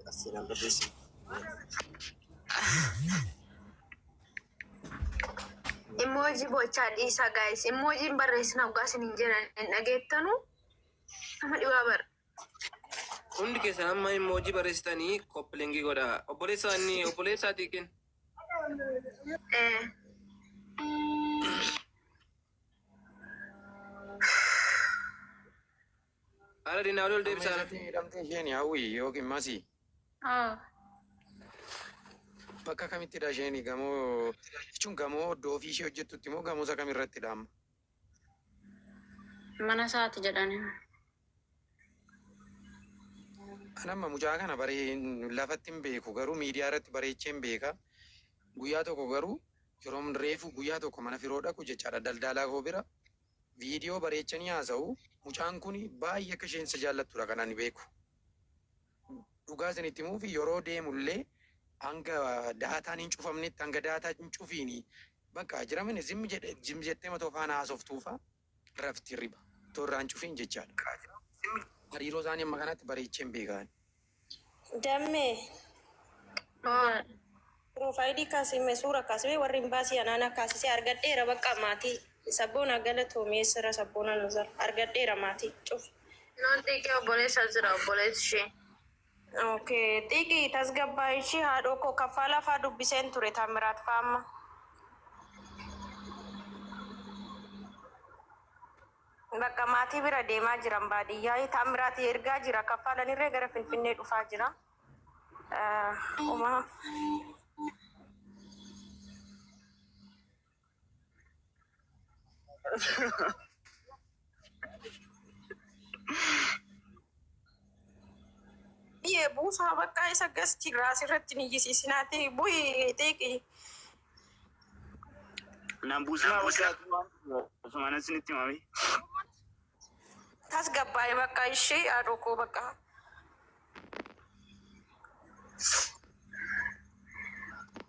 Asiraan barreessi. Emoji bochaa dhiisaa guys. Emojiin barreessina dhugaa isiniin jiran hin dhageettanu nama dhibaa bara. Hundi keessan amma emoji barreessitanii koppilingii godhaa. Obboleessaatii kenna. Ara dinaa ol deebisaa. Hidhamtee isheen hawwii yookiin masii. Bakka kamittidha isheen gamoo jechuun gamoo iddoo ofii ishee hojjettutti moo gamoo isa kamirrattidha amma? Mana isaati jedhani. Anamma mucaa kana lafatti hin beeku garuu miidiyaa irratti bareechee hin beeka. Guyyaa tokko garuu yeroo reefu guyyaa tokko mana firoo dhaqu jechaadha daldalaa koo bira viidiyoo bareechanii haasa'u. Mucaan kun baay'ee akka isheen isa jaallattudha kan ani beeku. Dhugaa isinitti himuuf yeroo deemullee hanga daataan hin cufamnetti hanga daataa hin cufiini bakka jiramin zim jettee matoo faana haasoftuufa rafti riba torraan cufiin jechaadha. Hariiroo isaanii amma kanatti bareechee hin beekan. Dammee. Profaayilii kaasime suura kaasime warri hin baasii anaana kaasisee argadheera bakka maatii. Sabboona galatoomee sirra sabboona nuzar argadheera maatii cuf. Noon xiqqee obboleessa jira obboleessi ishee. Okay, xiqqii tasgabbaa ishee haadhoo koo kaffalaa faa dubbiseen ture Taamiraat faama. Bakka maatii bira deemaa jiran baadiyyaa Taamiraat ergaa jira kaffalan irree gara Finfinnee dhufaa jira. Iya buusaa bakka isa gasti raasirratti ni jisiisinaati bu'i xiqqi. Nan buusaa Osmaan isinitti himame. Tasgabbaa'ee bakka ishee haadhoo koo bakka.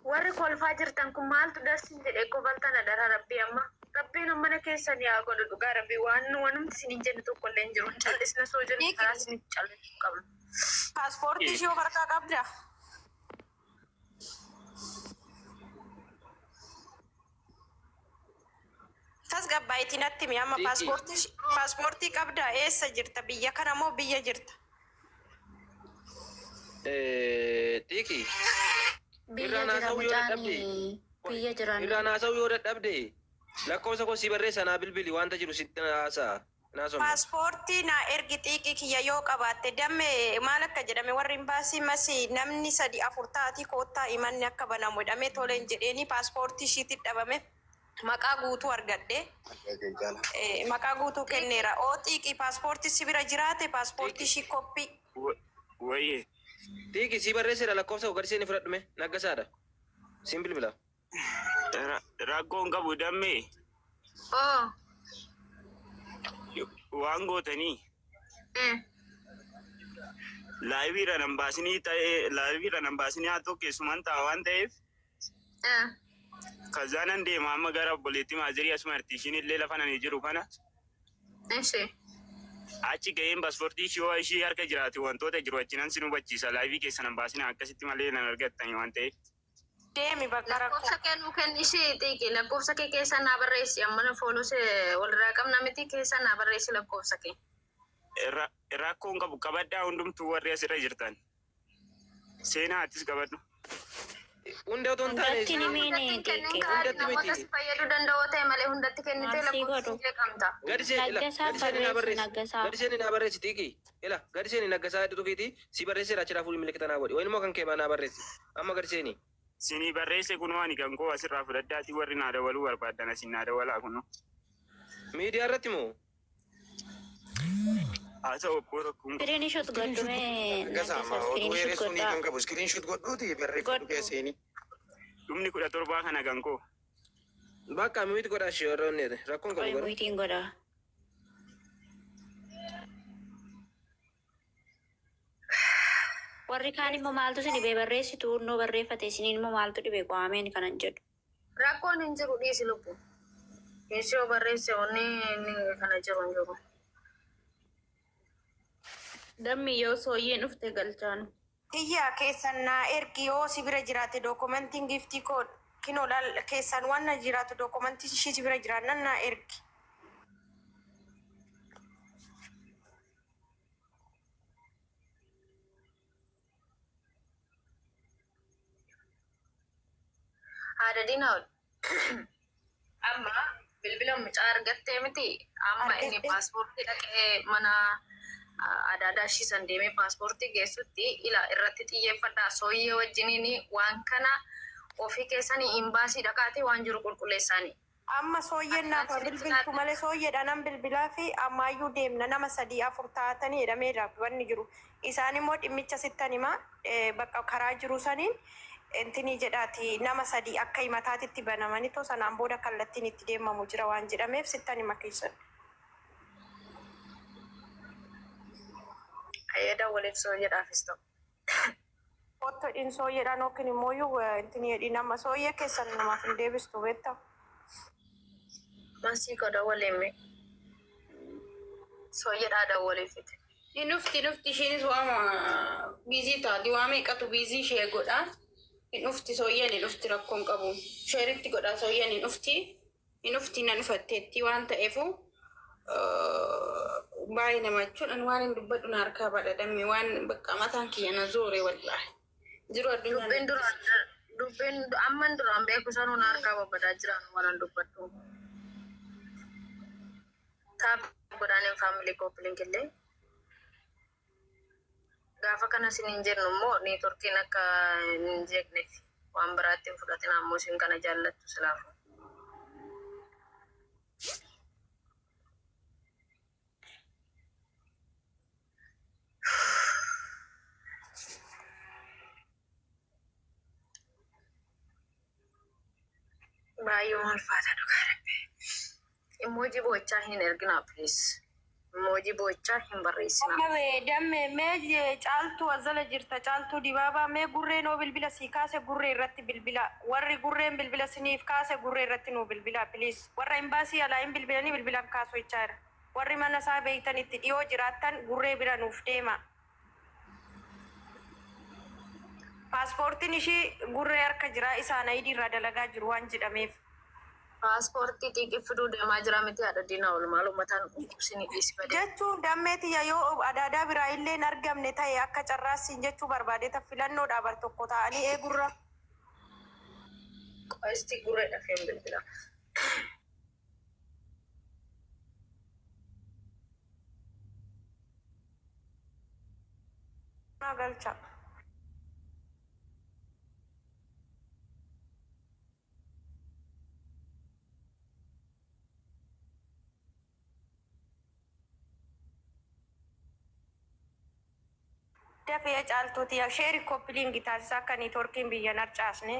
Warri kolfaa jirtan kun maaltu darsin jedhee kofaltana dara rabbii amma. Rabbiin mana keessan yaa godhu dhugaa rabbii wanumti isiniin jennu tokko illee hin jiru. Callisna soo jennu karaa isinitti callisuu qabna. Paaspoortii ishee of harkaa qabda. Tasgabbaa'itiin natti mi amma paaspoortii qabda eessa jirta biyya kana moo biyya jirta? Xiqqi. Biyya jira mucaan biyya jiran. Irraan haasa'uu yoo dadhabde lakkoofsa koo si barreessa naa bilbili wanta jiru sitti haasa'a. Paaspoortii naa ergi xiqqii kiyya yoo qabaatte damme maal akka jedhame warri hin baasii masi namni 3-4 ta'atii koottaa imanni akka banamu jedhamee toleen jedheeni paaspoortii ishiitti dhabame maqaa guutuu argadhe. Maqaa guutuu kenneera. Oo xiqqii paaspoortii si bira jiraate paaspoortii ishii koppii. Wayye. Xiqqi si barreesseera lakkoofsa koo gadhiisee ni fudhadhume naggasaadha. Siin bilbila. Rakkoon qabu dammee. Waan gootanii laayiviidha nan baasinii haa tokko keessumaan ta'a waan ta'eef kazaanan deema amma gara obboleettii maazirii asuma irratti illee lafa nani jiru kana achi ga'een paaspoortii ishii harka jiraate wantoota jiru achinan sin hubachiisa laayivii keessa nan baasinaa akkasitti malee nan argattani waan ta'eef. Deemi bakka rakkoo. Lakkoofsa kennuu kenni ishee xiqqi lakkoofsa kee keessa naa barreessi amma foonus walirraa qabna miti keessa naa barreessi lakkoofsa kee. Rakkoon qabu qabaddaa hundumtuu warri asirra jirtan. Seenaa attis qabadhu. Hunda otoo hin taane Hundatti ni miini xiqqi. Namoota si fayyaduu danda'oo ta'e malee hundatti kennitee lakkoofsa illee qabda. gadiseen naa barreessi xiqqi. Ila gadiseen naggasaa hedduutu keeti si barreesseera achirraa fuudhi miliqita naa godhi. Wayinumoo kan kee naa barreessi. Amma gadiseeni. Sinii barreesse kunoo ani kan koo asirraa fudhaddaati warri naa dawaluu barbaadan asin naa dawalaa kunoo. Miidiyaa irratti moo? Haa ta'u obboo tokkoon. Screenshot godhume Gazaama oduu eeressuun kan qabu screenshot godhuuti barreeffatu keesseeni. Dhumni 17 kana kan koo. Bakka miiti godhaa ishee warra onneete rakkoon qabu godha. Miitiin godha. Warri kaan immoo maaltu si dhibee barreessitu urnoo barreeffate isiniin immoo maaltu dhibee qo'ameen kanan jedhu. Rakkoon hin jiru dhiisi lubbu. Keessi yoo barreesse onni kana jiru hin jiru. Dammi yoo sooyyeen dhufte galchaanu. Xiyyaa keessan naa ergi yoo si bira jiraate dookumentiin giftii koo kinoo keessan waan na jiraatu dookumentii ishii si bira jiraannan naa ergi. Haadha Diinaa amma bilbila mucaa argattee miti amma inni paaspoortii dhaqee mana adaadaa ishiisan deemee paaspoortii geessutti ila irratti xiyyeeffadhaa sooyyee wajjiniin waan kana ofii keessanii imbaasii dhaqaatee waan jiru qulqulleessaanii. Amma sooyyeen naaf bilbiltu malee sooyyeedhaan bilbilaa fi ammaayyuu deemna nama 3-4 taatanii jedhameera wanni jiru. Isaan immoo dhimmicha sittan himaa bakka karaa jiru saniin intini jedhaati nama 3 akka himataatitti banamanii too sanaan booda kallattiin itti deemamu jira waan jedhameef sittan hima keessan. Ayyada waliif sooyyeedhaafis ta'u. Otto in sooyyeedhaan yookiin immoo intini jedhi nama sooyyee keessan namaaf hin deebistu beektaa. Masih kau dah boleh me. Soalnya ada boleh fit. Nufti isheenis waama biizii taati waa meeqatu biizii ishee godha. Nufti sooyyeen nufti rakkoon qabu. Sheeritti godha sooyyeen nufti nan uffatteetti waan ta'eefu baay'ee namachuudhaan waan hin dubbadhu na harkaa badhadhame waan bakka mataan kiyya na zoore wallaahi. Jiru addunyaa. Dubbiin amman duraan beeku sanuu na harkaa babbadaa jiran waan dubbadhu. Taap godhaanin faamilii koppiliin killee gaafa kana sinin jennu immoo neetworkiin akka hin jeeqneef waan biraatti hin fudhatin ammoo isin kana jaallattu silaafu. Baay'ee ulfaata dhugaa rabbi. Emoji bochaa hin erginaa please. Emoji bochaa hin barreessinaa. Damme mee caaltuu azala jirta caaltuu dibaabaa mee gurree noo bilbila sii kaase gurree irratti bilbila warri gurreen bilbila siniif kaase gurree irratti noo bilbila please warra imbaasii alaa hin bilbilanii bilbilan kaasoo ichaara warri mana isaa beektan itti dhiyoo jiraattan gurree bira nuuf deema. Paaspoortiin ishii gurree harka jira isaan ayidii irraa dalagaa jiru waan jedhameef. Paaspoortii xiqqeeffiduu deemaa jira miti haadha Diinaa walumaa mataan qubsinii dhiisi badee. Jechuun dammeeti yoo adaadaa biraa illee hin argamne ta'e akka carraasiin jechuu barbaadeeta filannoo dhaabar tokko ta'anii eegurra. Qo'esti gurree dhafeen bilbila. Galcha. Dafee caaltuuti sheeri koppiliingi taasisaa akka neetworkiin biyya narcaasne.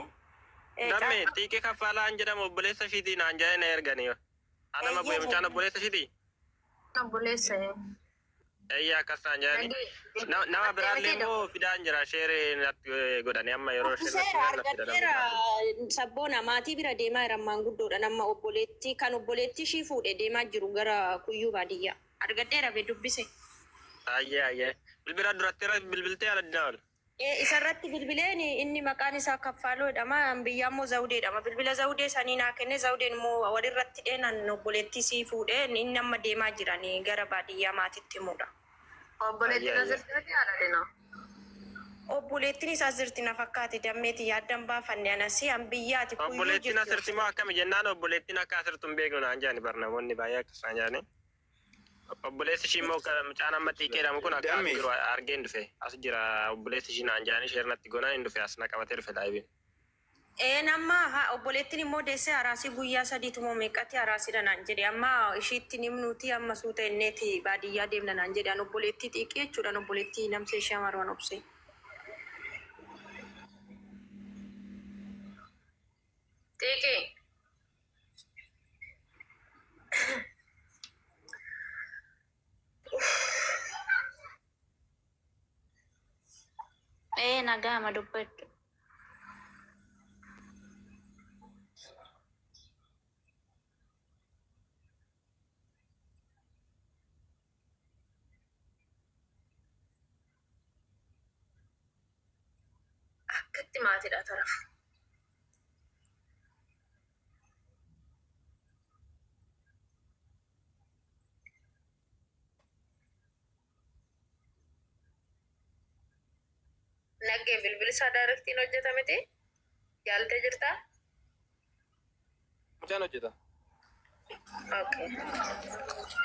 Damme xiiqii kaffalaan jedhamu obboleessa ishiitii naan jedhee na erganii. Anama bu'ee mucaan obboleessa ishiitii. Obboleessa. Eyyaa akkas naan jedhanii. Nama biraallee immoo fidaan jira sheerii natti godhanii amma yeroo argateera sabboona maatii bira deemaa jiran maanguddoodha nama obboleettii kan obboleettii ishii fuudhee deemaa jiru gara kuyyuu baadiyyaa argateera bee dubbise. Ayyee. Bilbila duratti bilbiltee ala dinaa. Isarratti bilbileen inni maqaan isaa Kaffaaloo jedhama biyya immoo Zawudee jedhama bilbila Zawudee sanii naa kenne Zawudeen immoo walirratti dheenan obboleettii sii fuudhee inni amma deemaa jiranii gara baadiyyaa maatitti himuudha. Obboleettiin asirratti haadha Diinaa. Obboleettiin isaa asirratti na fakkaate dammeeti yaaddan baafanne anasi biyyaati kuyyuu jirtu. Obboleettiin asirratti moo akkami jennaan obboleettiin akka asirratti hin beeknu naan jedhani barnamoonni baay'ee akkasaan jedhani. Obboleessi ishii immoo mucaan amma xiiqee jedhamu kun akka jiru argeen dhufe as jira obboleessi ishii naan jedhani sheernatti goonaan hin dhufe as na qabatee dhufe laayibiin. Namma obboleettiin immoo deessee araasii guyyaa 3 moo meeqatti araasiidha naan jedhe amma ishiitti nimnuuti amma suuta inneeti baadiyyaa deemna naan jedhe obboleettii xiiqee jechuudhaan obboleettii namsee ishee amaruun obsee. Xiiqee. Nagama dubbadhu. akkasitti maatiidha tarafu. Naggee bilbilisa daarektiin hojjetamete yaaltee jirtaa? Mucaan hojjeta. Okay.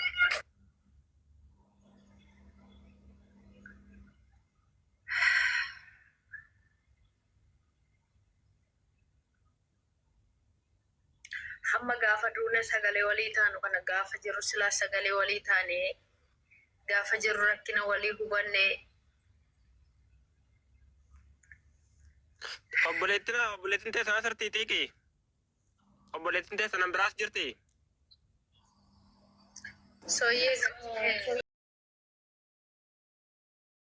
Hamma gaafa duuna sagalee walii taanu kana gaafa jirru silaa sagalee walii taane gaafa jirru rakkina walii hubanne. Obboleettiin teessan asirtii xiiqi. Obboleettiin teessan biraas jirti. Soyyee